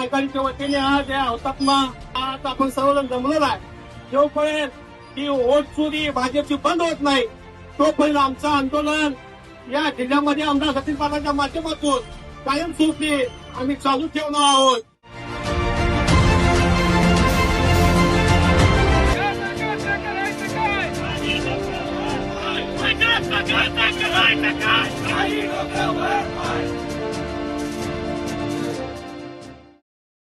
आघाडीच्या वतीने आज या हुतात्मा आज आपण सर्वजण जमलेला आहे. जोपर्यंत ही वोट चोरी भाजपची बंद होत नाही तोपर्यंत आमचं आंदोलन या जिल्ह्यामध्ये आमदार सतीश पाटलांच्या माध्यमातून कायमस्वरूपी आम्ही चालू ठेवणार आहोत. I